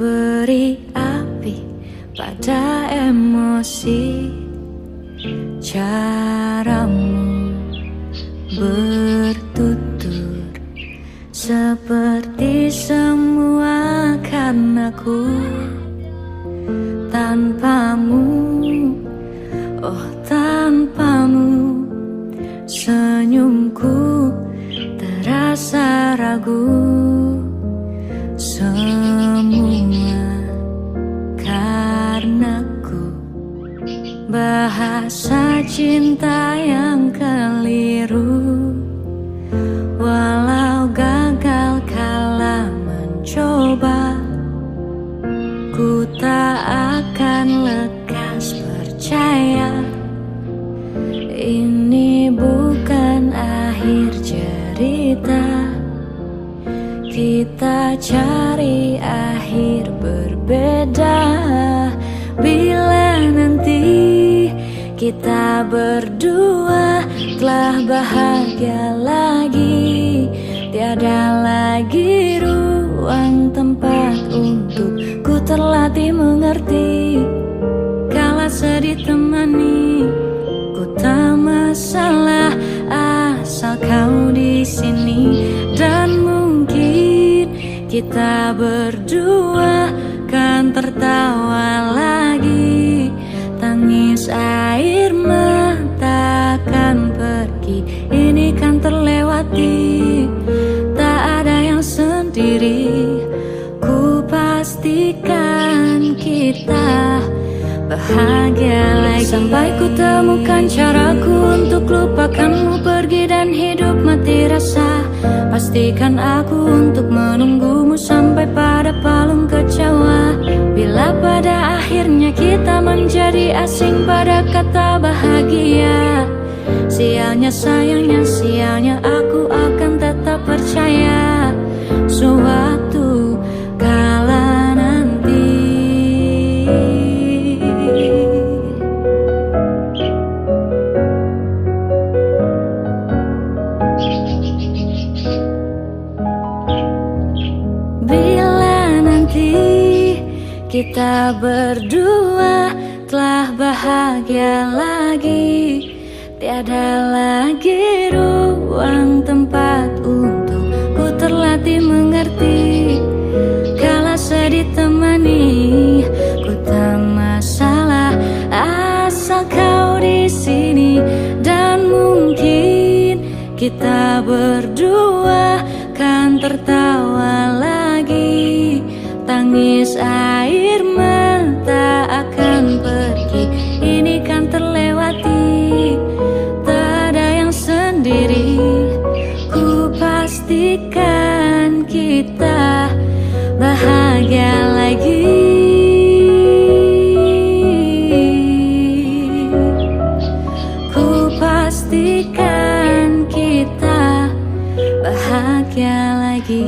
Beri api pada emosi, caramu bertutur seperti semua karena aku tanpamu, oh tanpamu senyumku terasa ragu. Semua karenaku, bahasa cinta yang keliru. Walau gagal kala mencoba, ku tak akan lekas percaya. Ini bukan akhir cerita, kita cari akhir berbeda. Bila nanti kita berdua telah bahagia lagi, tiada lagi ruang tempat untuk ku terlatih mengerti. Kala sedih temani, ku tak masalah asal kau di sini. Dan mungkin kita berdua kan tertawa lagi, tangis air mata kan pergi, ini kan terlewati. Tak ada yang sendiri, ku pastikan kita bahagia lagi. Sampai ku temukan caraku untuk lupakanmu pergi dan hidup mati rasa. Pastikan aku untuk menunggumu sampai pada palung kecewa. Bila pada akhirnya kita menjadi asing pada kata bahagia, sialnya sayangnya sialnya aku akan tetap percaya suatu kala nanti. Kita berdua telah bahagia lagi, tiada lagi ruang tempat untuk ku terlatih mengerti. Kala sedih temani, ku tak masalah asal kau di sini. Dan mungkin kita berdua kan tertawa lagi, tangis air mata akan pergi, ini kan terlewati. Tak ada yang sendiri, ku pastikan kita bahagia lagi. Ku pastikan kita bahagia lagi.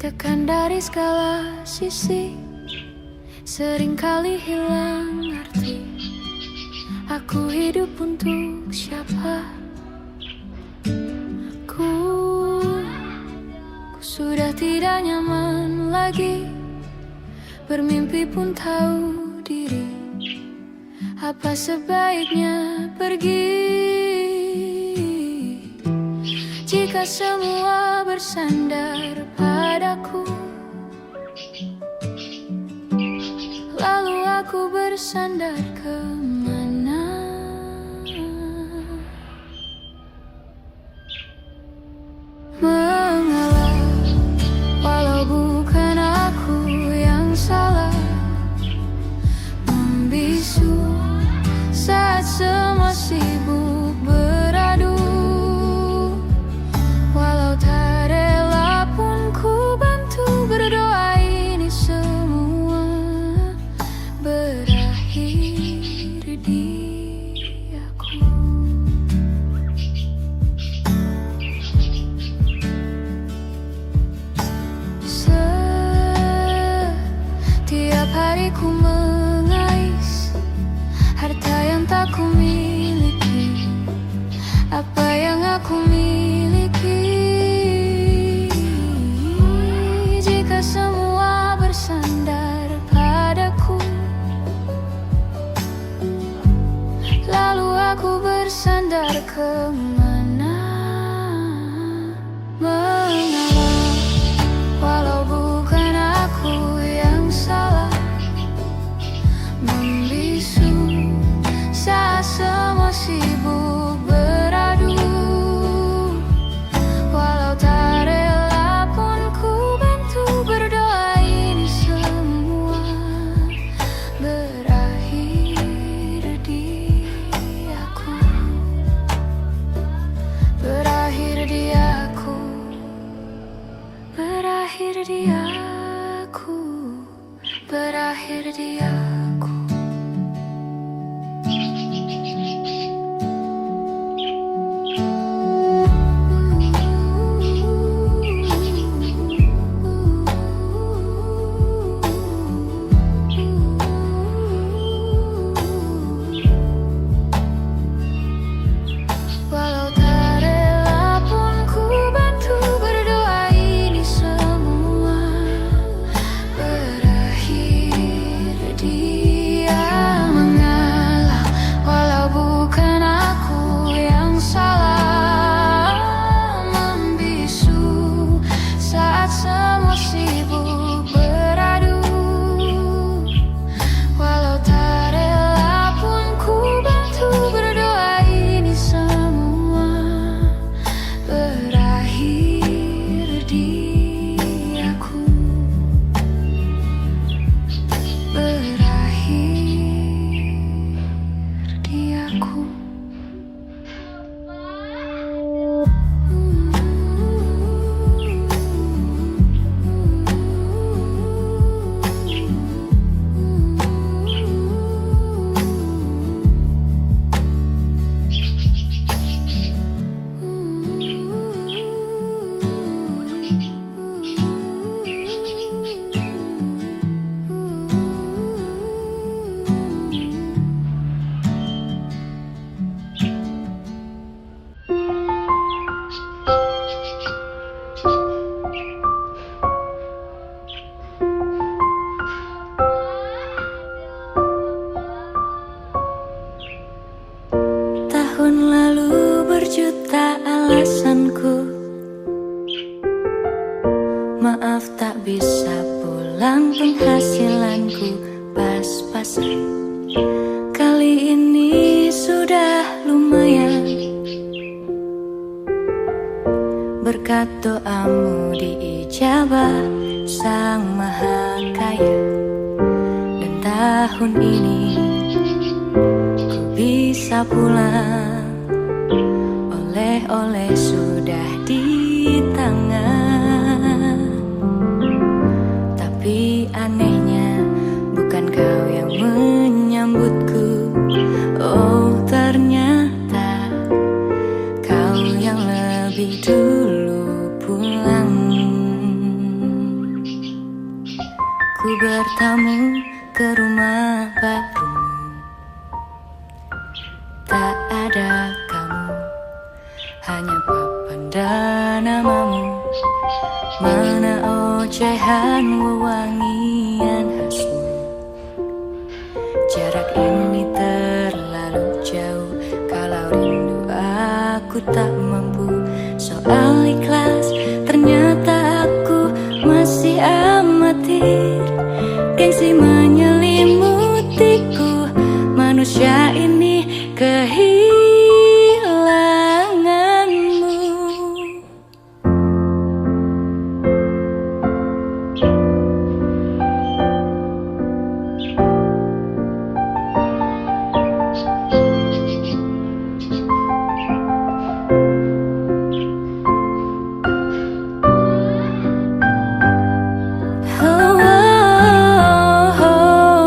Ditekan dari segala sisi, seringkali hilang arti. Aku hidup untuk siapa? Ku sudah tidak nyaman lagi, bermimpi pun tahu diri. Apa sebaiknya pergi jika semua bersandar padaku? Lalu aku bersandar kemana? Mengalah, walau bukan aku yang salah, membisu saat semua sibuk beradu. Walau tak rela pun ku bantu berdoa, ini semua berakhir di aku bersandar kemana, mengalah walau bukan aku yang salah, membisu saat semua sibuk beradu. Walau tak rela pun ku bantu berdoa ini semua berakhir di aku, berakhir di aku, berakhir di aku, berakhir di aku. Walau tak rela pun ku bantu berdoa ini semua berakhir dia. Mengalah walau bukan aku yang salah, membisu saat semua sibuk beradu. Walau tak rela pun ku bantu berdoa ini semua berakhir di aku, berakhir di aku. Tahun lalu berjuta alasanku, maaf tak bisa pulang, penghasilanku pas-pasan. Kali ini sudah lumayan, berkat doamu diijabah Sang Maha Kaya. Dan tahun ini ku bisa pulang, oleh-oleh sudah di tangan. Tapi anehnya bukan kau yang menyambutku, oh ternyata kau yang lebih dulu pulang. Ku bertamu ke rumah barumu, tak ada kamu, hanya papan dan namamu. Mana ocehan wewangian khasmu. Jarak ini terlalu jauh, kalau rindu aku tak mampu. Soal ikhlas ternyata aku masih amatir. Gengsi menyelimutiku, manusia ini kehilanganmu. Oh, oh, oh.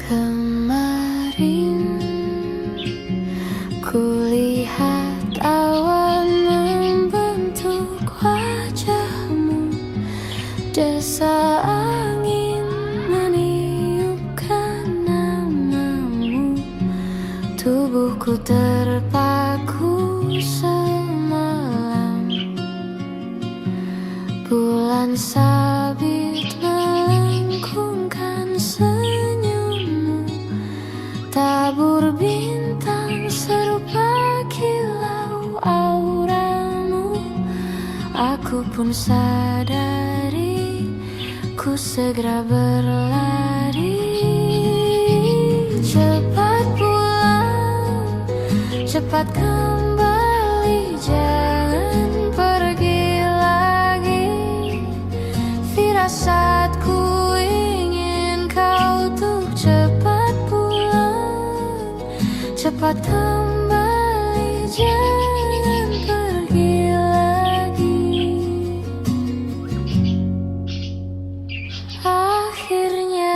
Kemarin kulihat awan membentuk wajahmu, desa angin meniupkan namamu, tubuhku terpaku semalam, bulan sabit melengkungkan senyummu, tabur bintang serupa kilau auramu. Aku pun sadari, ku segera berlari. Cepat pulang, cepat kembali, jangan pergi lagi. Firasatku ingin kau tuh cepat pulang, cepat kembali, jangan pergi lagi. Akhirnya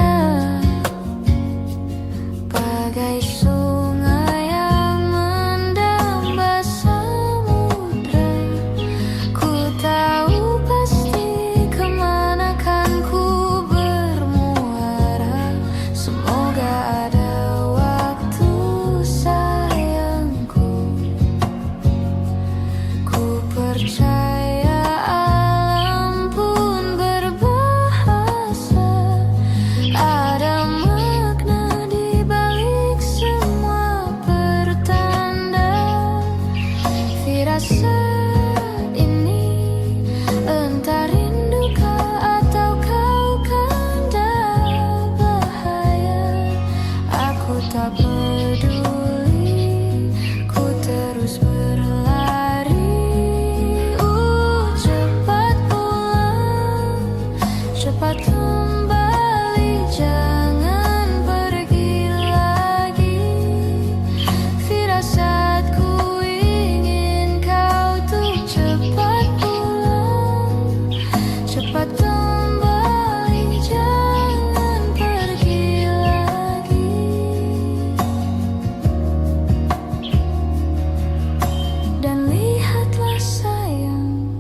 bagai sungai yang mendamba samudra, ku tahu pasti kemana kan ku bermuara. Semoga ada waktu sayangku, ku percaya alam pun berbahasa, ada makna di balik semua pertanda. Firasat ini entah rindukah atau kau kanda bahaya, aku tak peduli, ku terus berlari. Cepat pulang, cepat kembali, jangan pergi lagi. Firasatku ingin kau tuh cepat pulang, cepat kembali, jangan pergi lagi. Dan lihatlah sayang,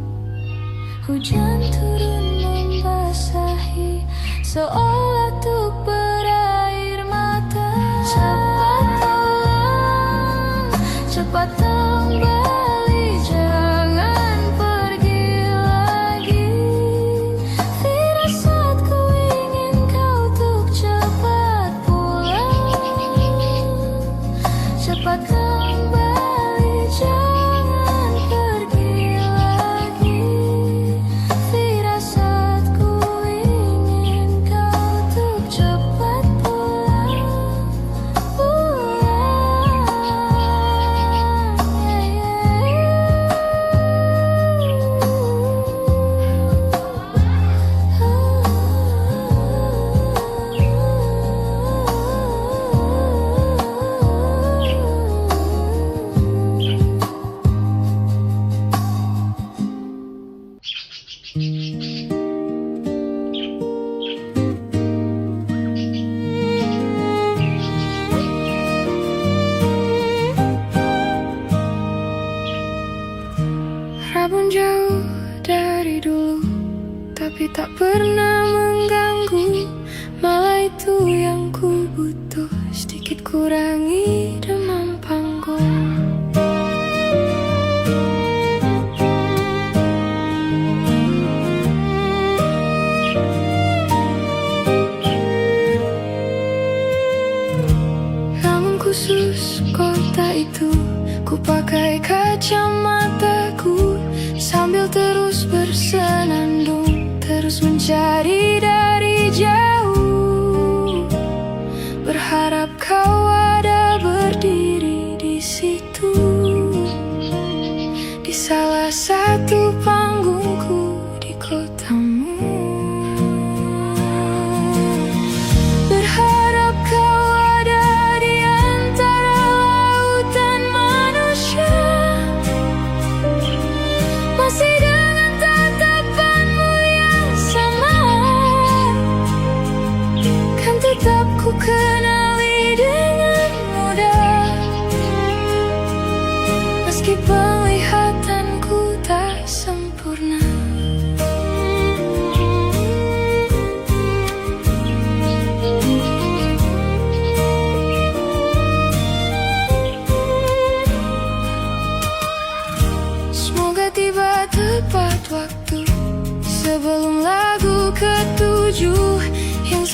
hujan turun membasahi, seolah tuk berair mata. Cepat pulang, cepat kembali, jangan pergi lagi. Firasatku ingin kau tuk cepat pulang, cepat kembali, jangan pergi lagi. Firasatku ingin kau tuk cepat pulang, Rabun jauh dari dulu, tapi tak pernah mengganggu. Malah itu yang ku butuh, sedikit kurangi demam panggung. Namun khusus kota itu, ku pakai kacamataku sambil terus bersenandung, terus mencari dari jauh, berharap kau ada berdiri di situ, di salah satu panggungku di kotamu. Berharap kau ada di antara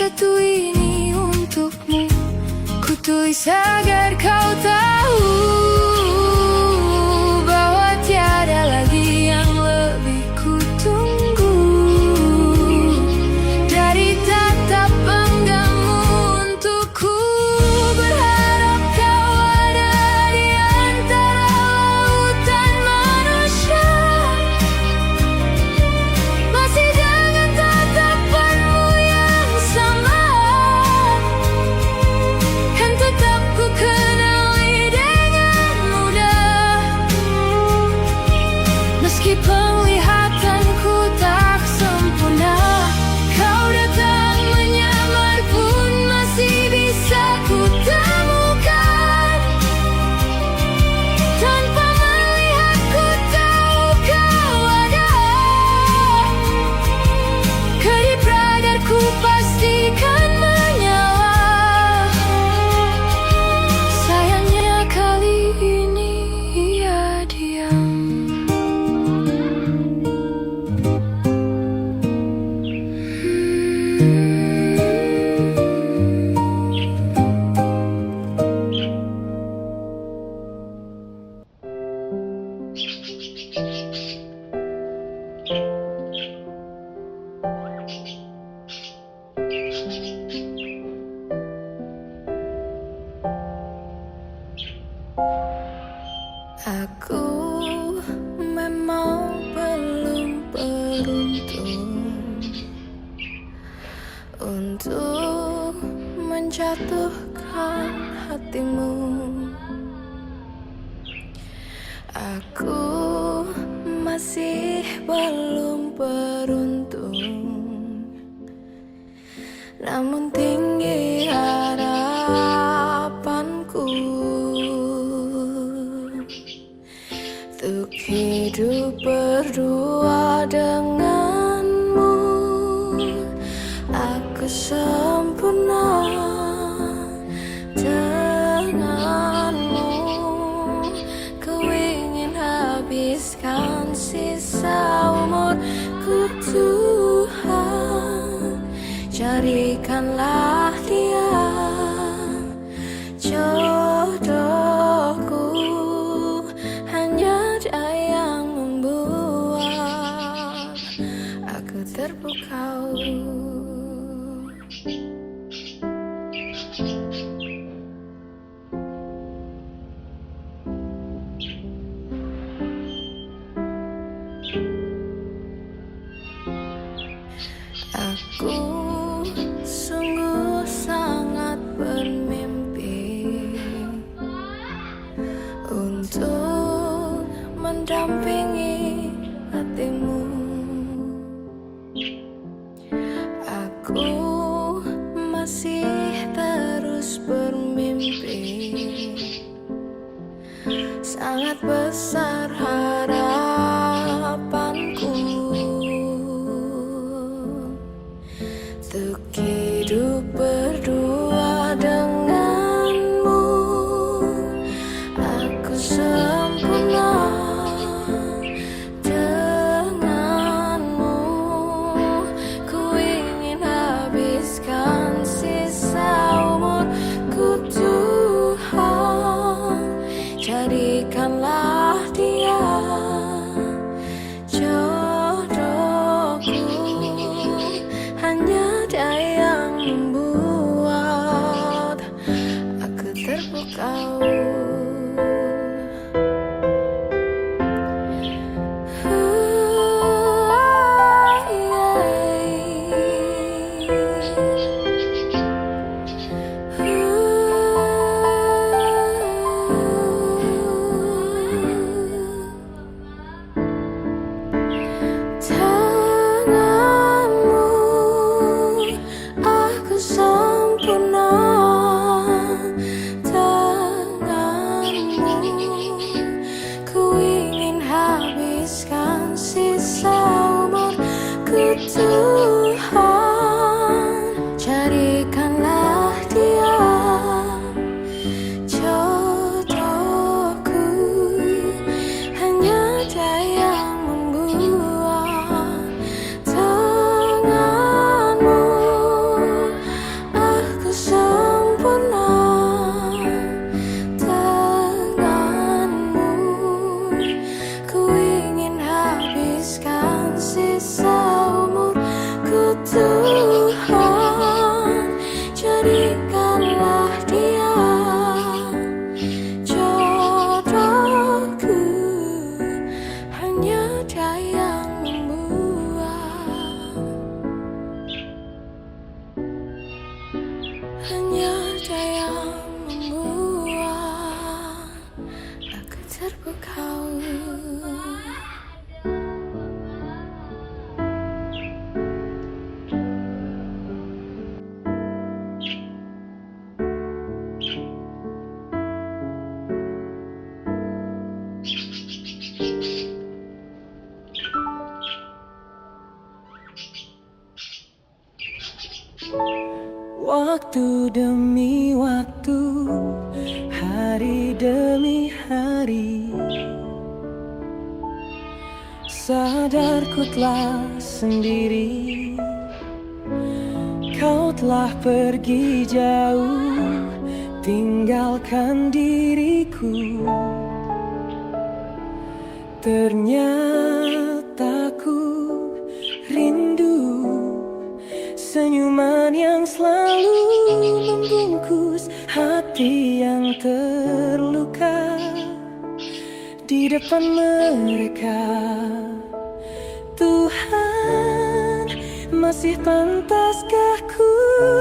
satu ini untukmu, ku tulis agar kau tahu bahwa tiada lagi yang lebih ku tunggu dari tatap pandangmu untukku. Berharap kau ada di antara lautan manusia, masih dengan tatapanmu yang sama, kan tetap ku kenali dengan mudah. Meski penglihatanku tak sempurna, kau datang menyamar pun masih bisa ku temukan. Tanpa melihat ku tahu kau ada, kedip radarku pastikan menyala. Sayangnya kali ini ia diam. Aku memang belum beruntung untuk menjatuhkan hatimu. Aku masih belum beruntung, namun tinggi harapanku untuk hidup berdua denganmu. Aku sempurna denganmu. Ku ingin habiskan sisa umurku, Tuhan, jadikanlah dia jodohku. Hanya dia yang membuat aku terpukau. Aku sungguh sangat bermimpi untuk mendampingi hatimu. Aku masih terus bermimpi, sangat besar harapanku untuk hidup berdua denganmu. Aku sempurna denganmu. Ku ingin habiskan sisa umurku, Tuhan, jadikanlah dia jodohku. Hanya dia yang membuat aku terpukau. Aku sempurna Waktu demi waktu, hari demi hari, sadarku telah sendiri. Kau telah pergi jauh, tinggalkan diriku. Ternyata ku rindu senyuman yang selalu membungkus hati yang terluka di depan mereka. Tuhan, masih pantaskah ku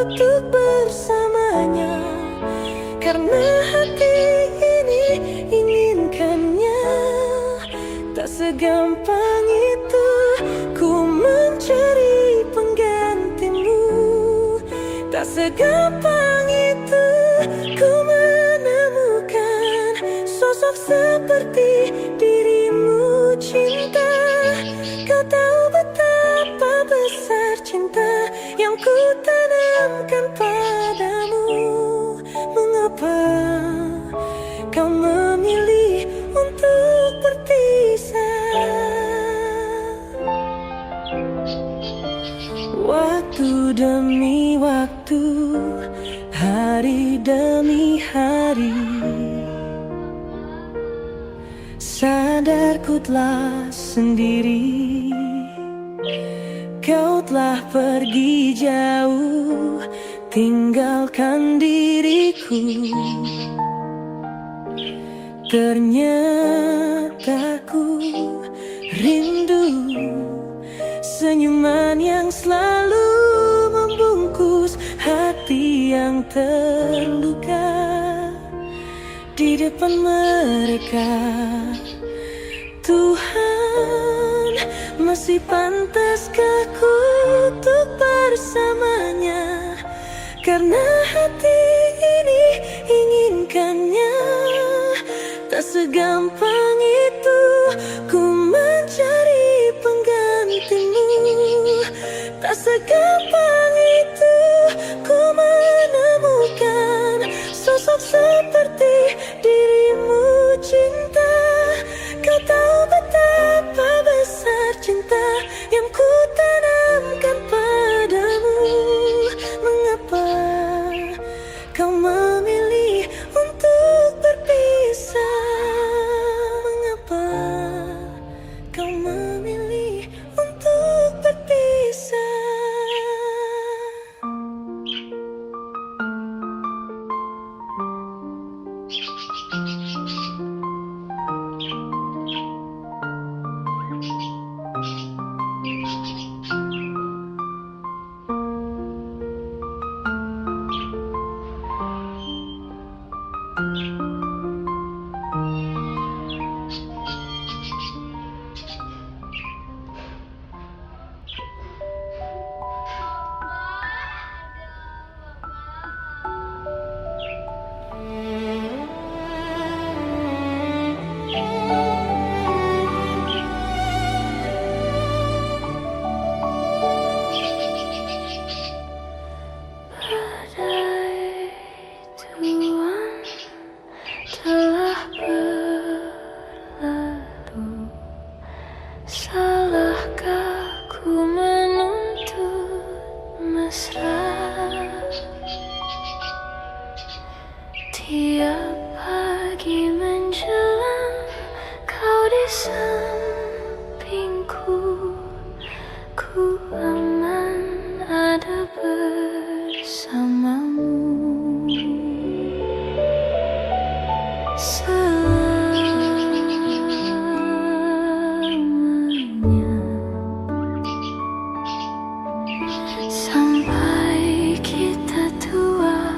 untuk bersamanya? Karena hati ini inginkannya. Tak segampang itu ku mencari penggantimu. Tak segampang itu ku menemukan sosok seperti dirimu. Cinta, kau tahu betapa besar cinta yang ku tanamkan padamu. Mengapa kau memilih untuk berpisah? Waktu demi waktu, hari demi hari, sadarku telah sendiri. Kau telah pergi jauh, tinggalkan diriku. Ternyata ku rindu senyuman yang selalu membungkus hati yang terluka di depan mereka. Tuhan, masih pantaskah ku untuk bersamanya? Karena hati ini inginkannya. Tak segampang itu ku mencari penggantimu. Tak segampang itu ku menemukan sosok seperti dirimu. Cinta, kau tahu betapa besar cinta yang ku tanamkan padamu. Mengapa kau memilih untuk berpisah? Mengapa kau memilih untuk berpisah? Telah berlalu, salahkah ku menuntut mesra? Tiap pagi menjelang kau di sampingku, ku aman ada bersamamu. Sampai kita tua,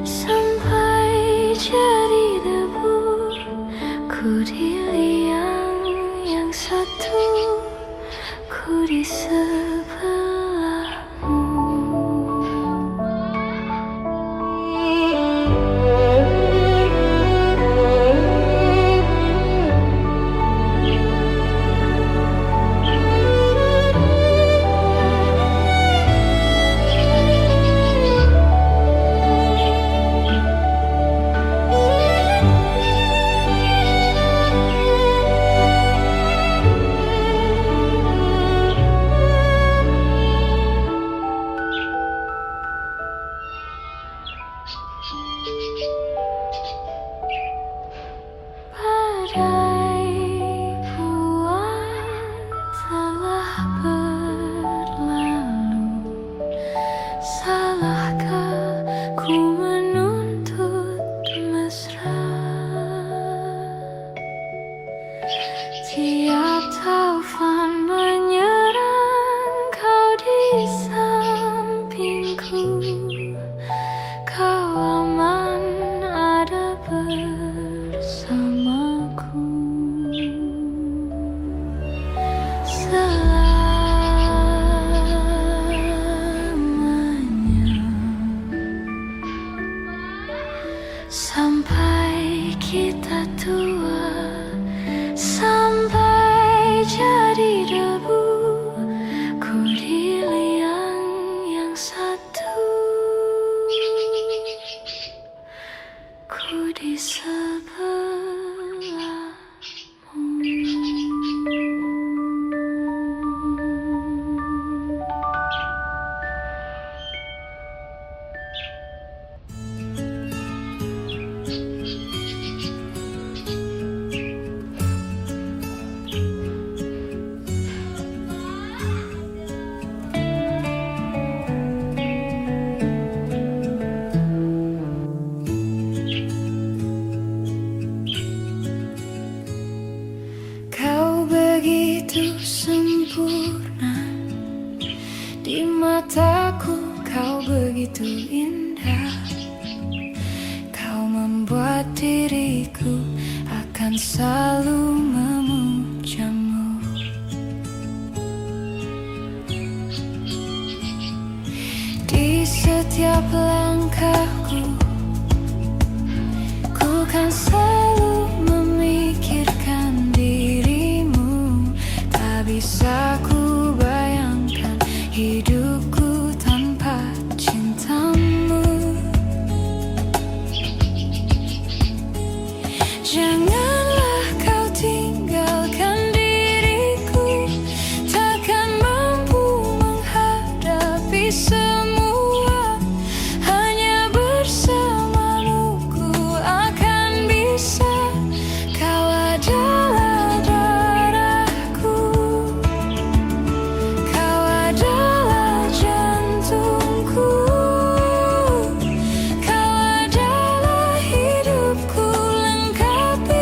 sampai jadi debu, ku di liang yang satu, ku di sebelahmu. Badai bulan telah berlalu. Salahkah ku menuntut mesra? Tiap taufan menyerang, kau di sampingku. Kau aman ada bersamaku. Selamanya, sampai kita tua, sampai jadi debu, ku di liang yang satu, ku di sebelahmu. Kau begitu sempurna, di mataku kau begitu indah. Kau membuat diriku akan selalu memujamu. Di setiap langkahku, ku kan selalu memikirkan dirimu. Tak bisa ku bayangkan hidupku tanpa cintamu. Janganlah kau tinggalkan diriku, takkan mampu menghadapi semua. Hanya bersamamu ku akan bisa. Kau adalah darahku, kau adalah jantungku, kau adalah hidupku, lengkapi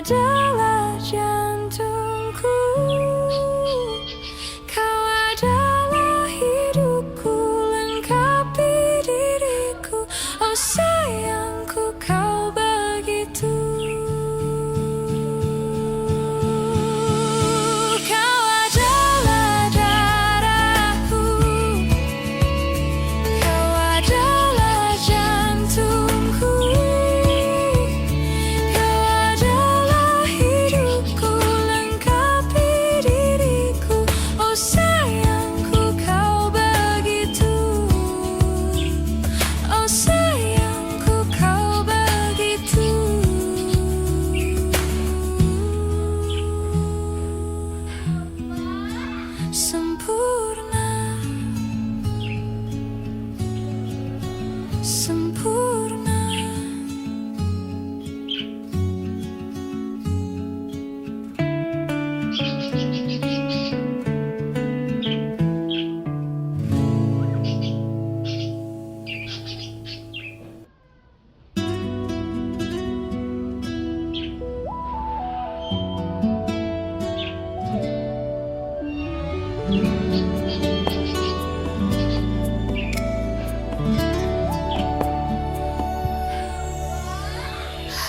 adalah jantungku, kau adalah hidupku, lengkapi diriku. Oh sayangku, kau begitu. Kau adalah darahku, kau adalah jantungku, kau adalah hidupku, lengkapi diriku. Oh sayangku, kau begitu. Oh sayangku, kau begitu. Sempurna, sempurna.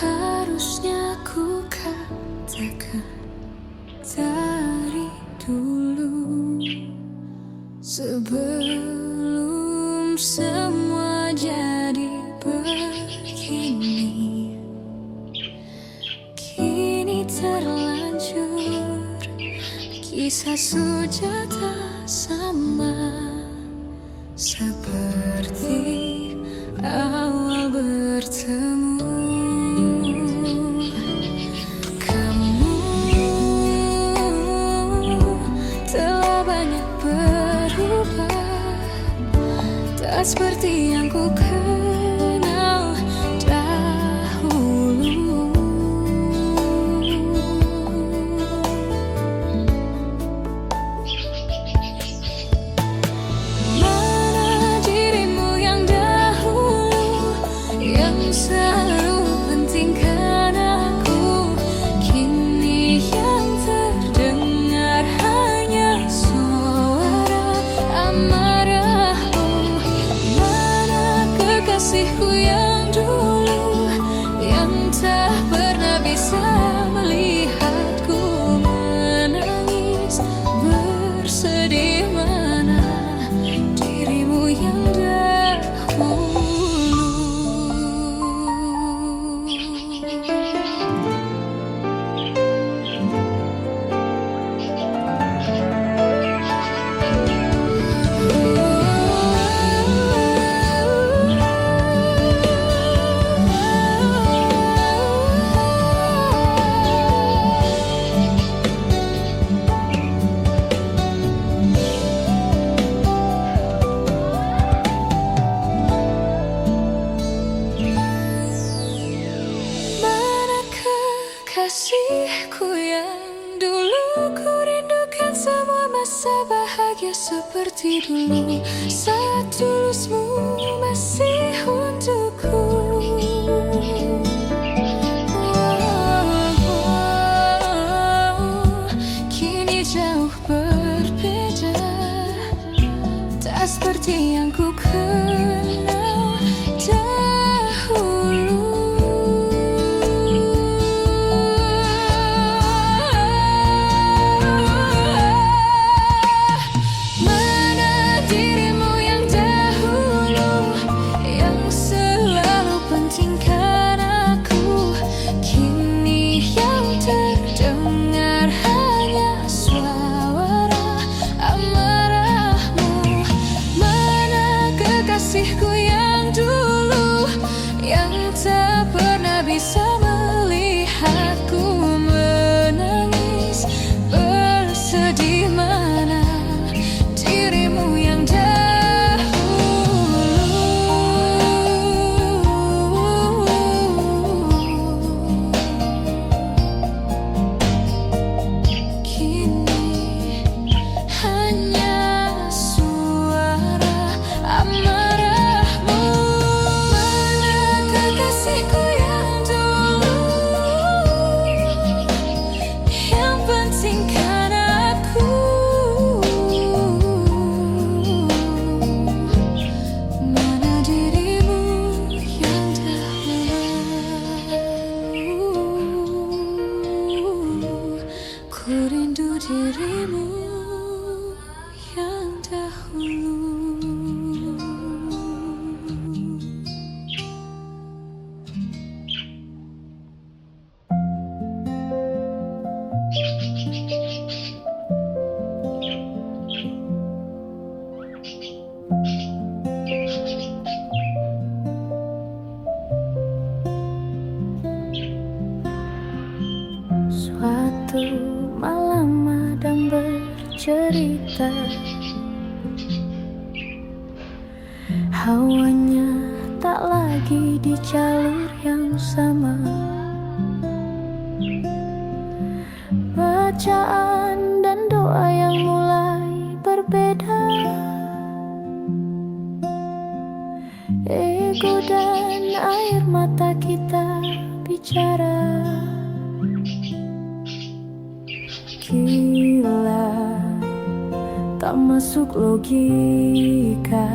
Harusnya ku katakan dari dulu, sebelum semua jadi begini. Kini terlanjur, kisah sudah tak sama seperti awal bertemu. Kamu telah banyak berubah, tak seperti yang ku kenal dahulu. Mana dirimu yang dahulu, yang selalu pentingkan aku. Kini yang terdengar hanya suara amarahmu. Mana kekasihku yang dulu, yang tak pernah bisa melihatku menangis bersedih. Mana dirimu yang dahulu. Mana kekasihku yang dulu, ku rindukan semua masa bahagia seperti dulu. Saat tulusmu masih untukku. Kini jauh berbeda, tak seperti yang ku kenal dahulu. Mana dirimu yang dahulu, yang selalu pentingkan aku. Kini yang terdengar hanya suara amarahmu. Mana kekasihku yang dulu, yang tak pernah bisa melihatku menangis bersedih. Mana dirimu yang dahulu. Kini hanya suara amarahmu. Mana kekasihku yang dulu, cerita. Hawanya tak lagi di jalur yang sama. Bacaan dan doa yang mulai berbeda. Ego dan air mata kita bicara. Gila, tak masuk logika,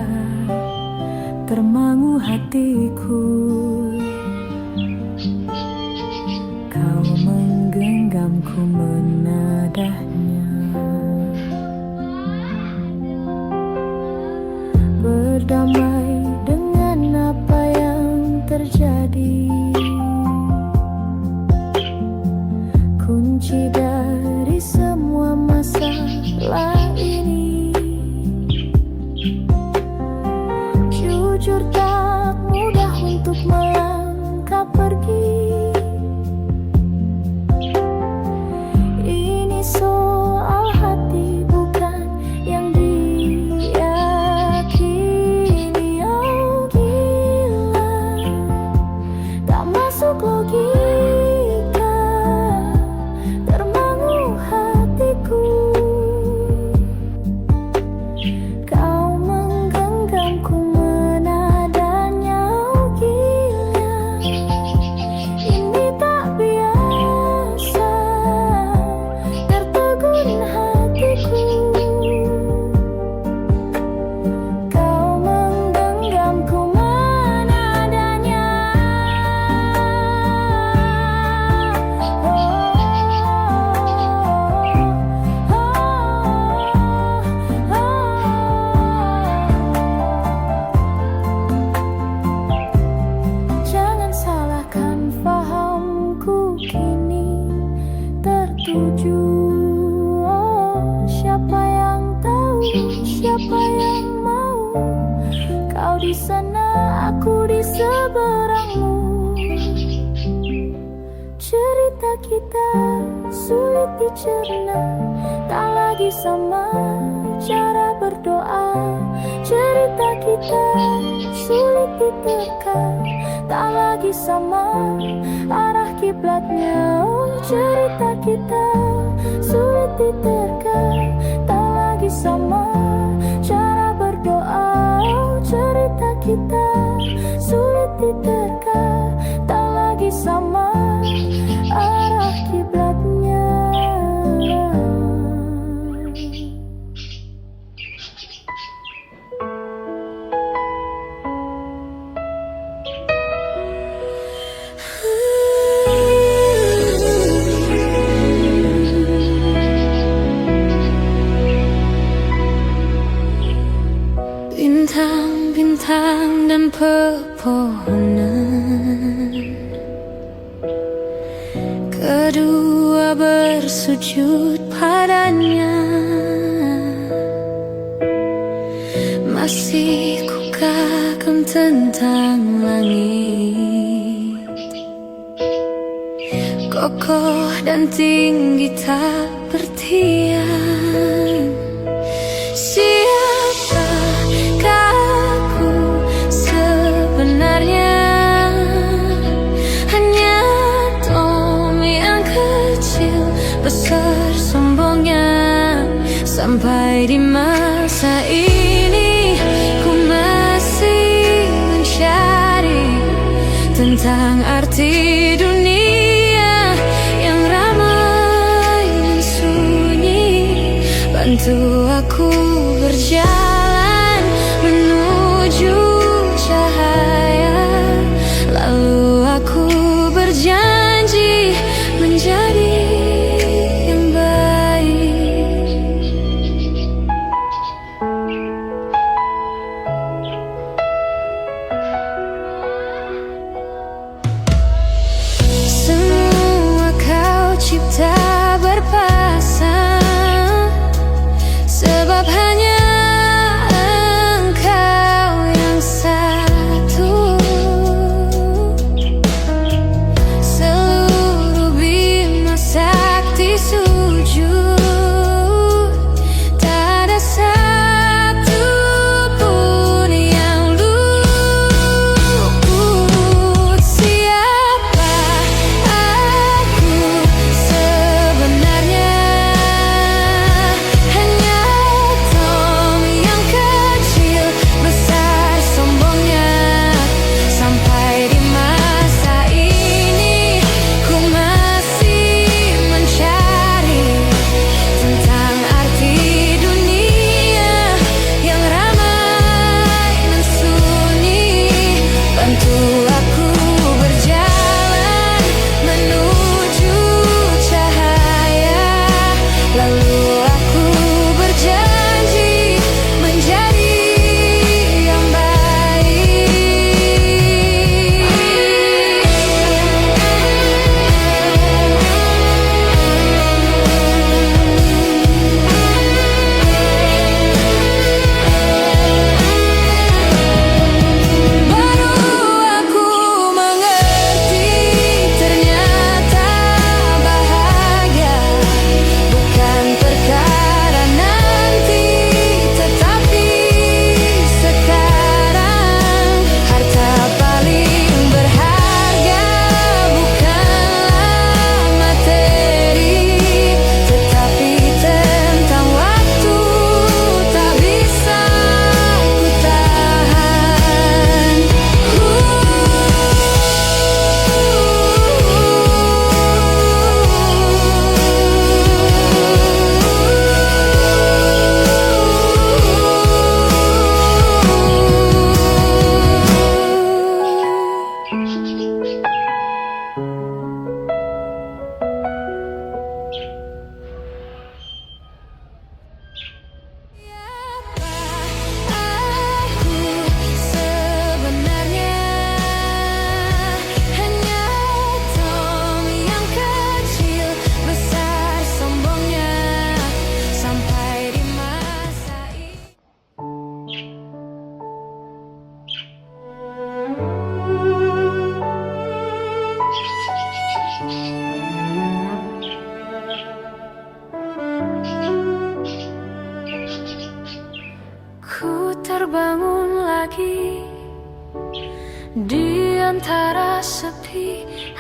termangu hatiku. Kau menggenggamku menadahnya. Berdamai dengan apa yang terjadi. Kunci dari semua masalah ini. Jujur tak mudah untuk melangkah pergi. Ini soal hati bukan yang diyakini. Oh gila, tak masuk logika, termangu hatiku. Kau menggenggamku menadanya. Oh gila, ini tak biasa, tertegun hatiku. Kau menggenggamku menadanya. Jangan salahkan fahamku kini tertuju. Oh, siapa yang tahu, siapa yang mau? Kau di sana, aku di seberangmu. Cerita kita sulit dicerna, tak lagi sama cara berdoa. Cerita kita sulit diterka, tak lagi sama arah kiblatnya. Oh, cerita kita sulit diterka, tak lagi sama cara berdoa. Oh, cerita kita sulit diterka, tak lagi sama arah kiblatnya. Bintang-bintang dan pepohonan, kedua bersujud padanya. Masih ku kagum tentang langit, kokoh dan tinggi tak bertiang. Siapakah aku sebenarnya? Hanya Tom yang kecil besar sombongnya. Sampai di masa ini ku masih mencari tentang arti dunia yang ramai dan sunyi. Bantu aku berjalan menuju cahaya, lalu aku berjanji menjadi yang baik. Semua kau cipta berpasang, sebab hanya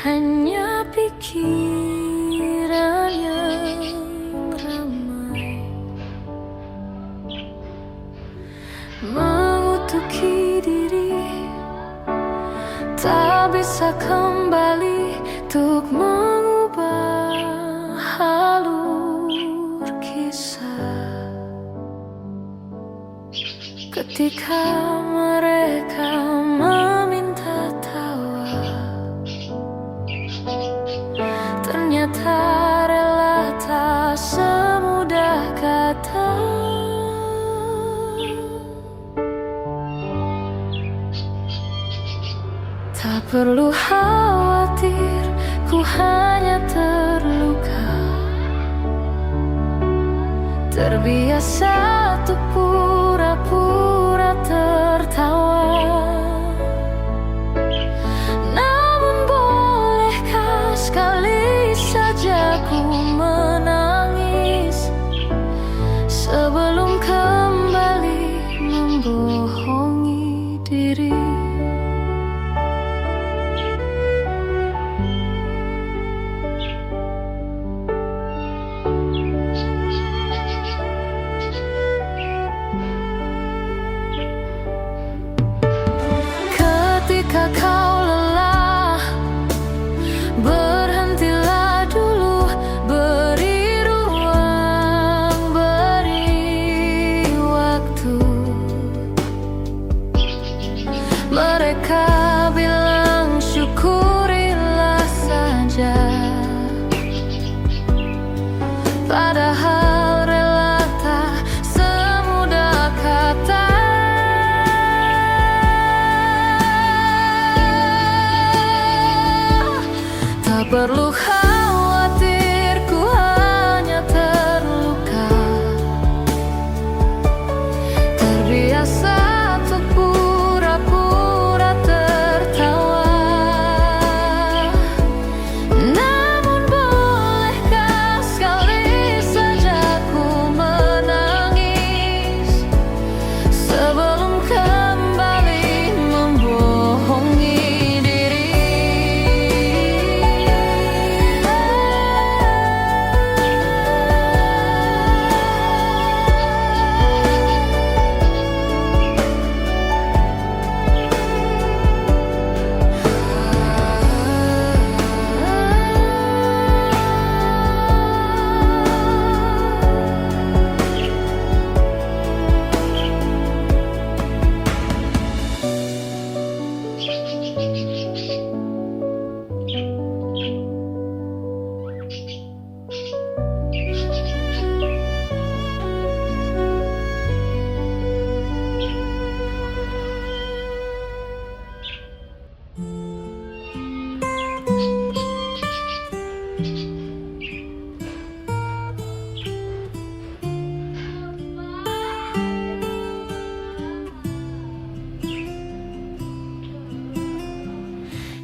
hanya pikiran yang ramai mengutuki diri, tak bisa kembali untuk mengubah alur kisah. Ketika mereka meminta tawa, ternyata rela tak semudah kata. Tak perlu khawatir, ku hanya terluka, terbiasa untuk pura-pura tertawa. Namun bolehkah sekali saja ku menangis sebelum kembali membohongi diri. Ketika kau lelah, berhentilah dulu, beri ruang, beri waktu. Mereka bilang syukurilah saja, padahal rela tak semudah kata. Tak perlu khawatir, ku hanya terluka, terbiasa untuk pura-pura tertawa. Namun bolehkah sekali saja ku menangis sebelum kembali membohongi diri.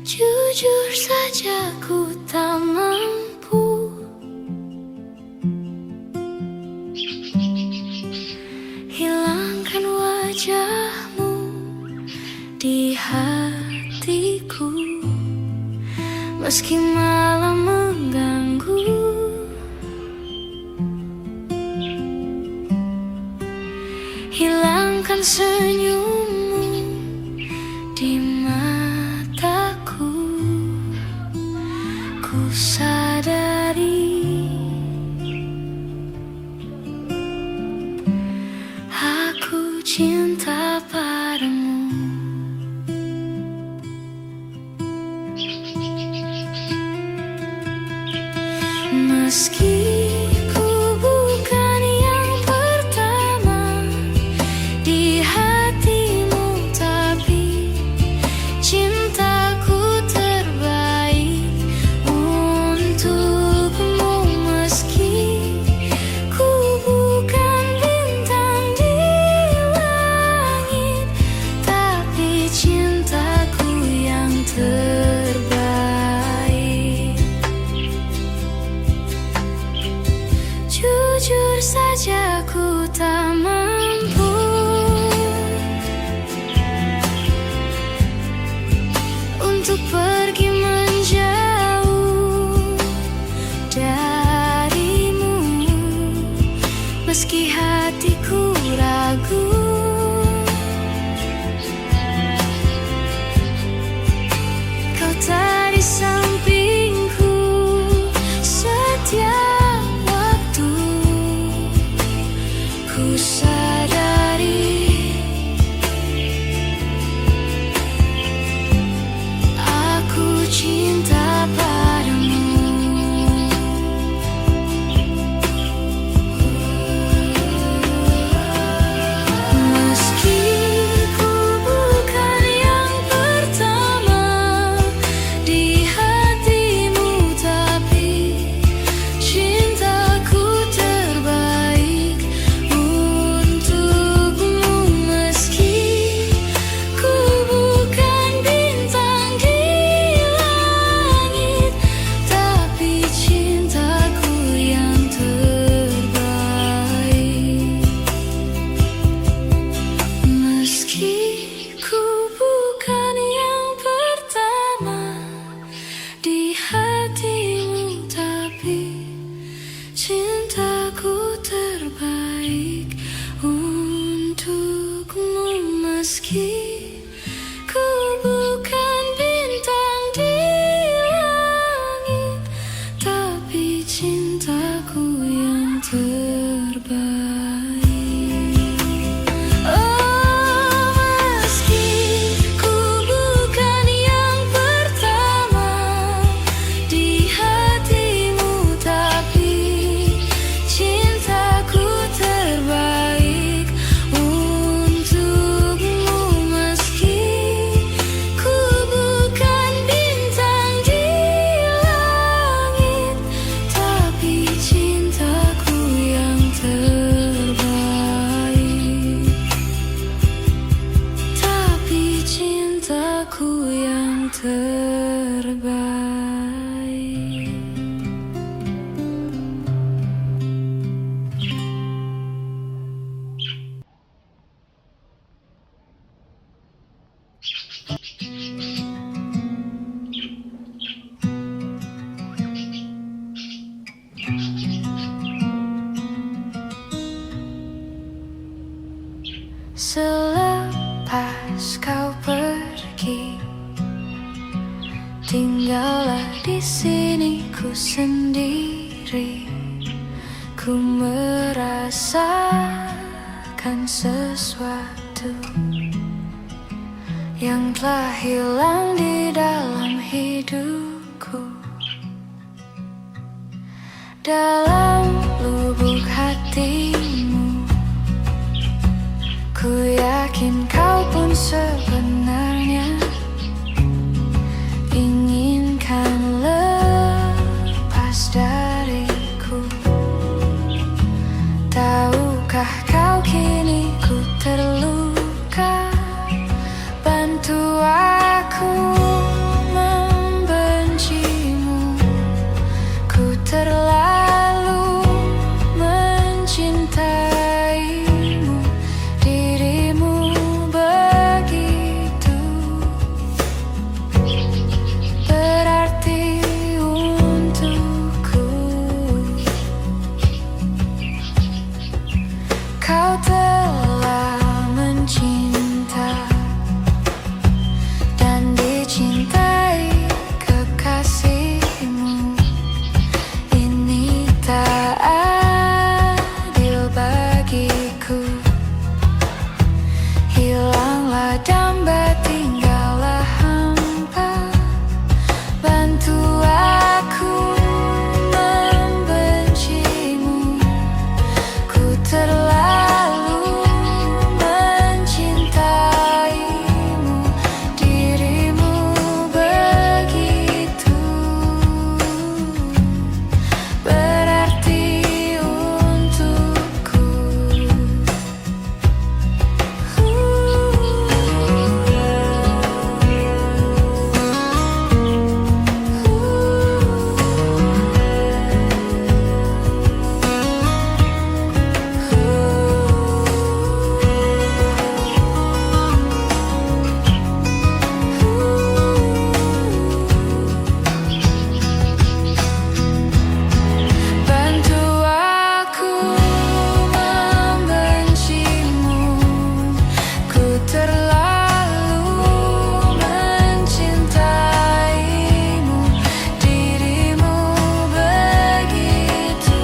Jujur saja ku tak mampu hilangkan wajahmu di hatiku, meski malam mengganggu. Hilangkan senyummu di mataku, ku sadari aku cinta padamu. Meski ku bukan yang pertama di hatimu, tapi cintaku terbaik untukmu. Meski ku bukan bintang di langit, tapi cintaku yang terbaik. di sini ku sendiri, ku merasakan sesuatu yang telah hilang di dalam hidupku. Dalam lubuk hatimu, ku yakin kau pun sebenarnya inginkan lepas dariku. Tahukah kau kini ku terluka? Bantu aku membencimu. Ku terlalu mencintaimu. Dirimu begitu berarti untukku. Kau telah mencinta dan dicintai kekasihmu. Ini tak adil bagiku. Hilanglah damba, tinggallah hampa. Bantu aku membencimu. Ku terlalu mencintaimu. Dirimu begitu berarti untukku. Bantu aku membencimu. Ku terlalu mencintaimu. Dirimu begitu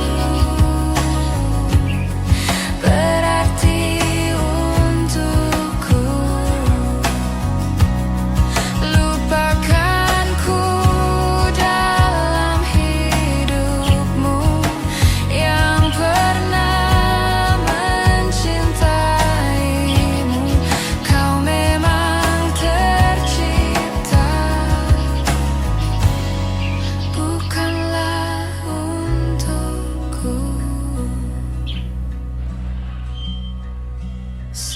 berarti untukku. Lupakanku dalam hidupmu yang pernah mencintaimu. Kau memang tercipta, bukanlah untukku.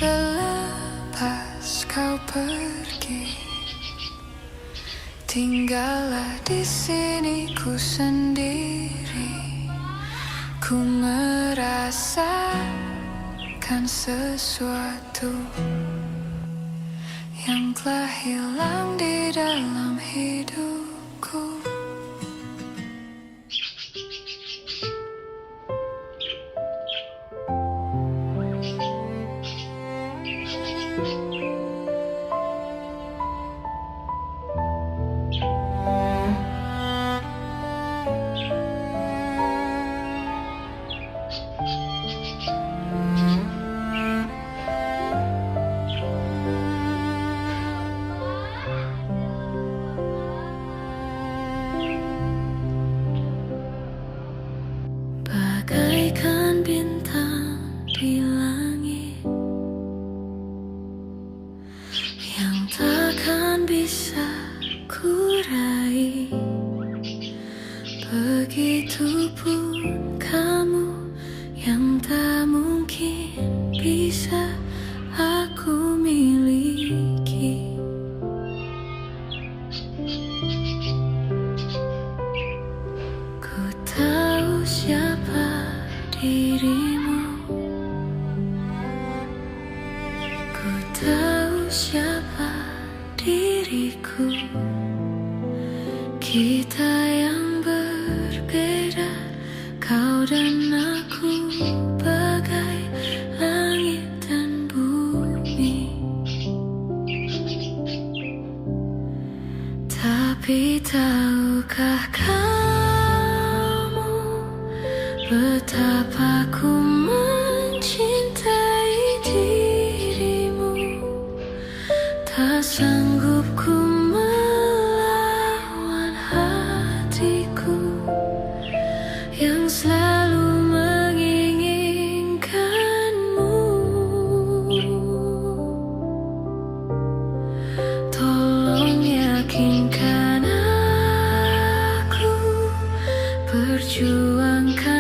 Selepas kau pergi, tinggallah di sini ku sendiri, ku merasakan sesuatu yang telah hilang di dalam hidupku. Bagaikan bintang di langit yang takkan bisa ku raih, begitupun kamu yang tak mungkin bisa aku miliki. Ku tahu siapa dirimu. Ku tahu siapa diriku. Kita yang berbeda, kau dan aku, bagai langit dan bumi. Tapi tahukah Tahukah kamu betapa ku mencintai dirimu? Tak sanggup ku melawan hatiku yang selalu menginginkanmu. Tolong yakinkan aku, perjuangkan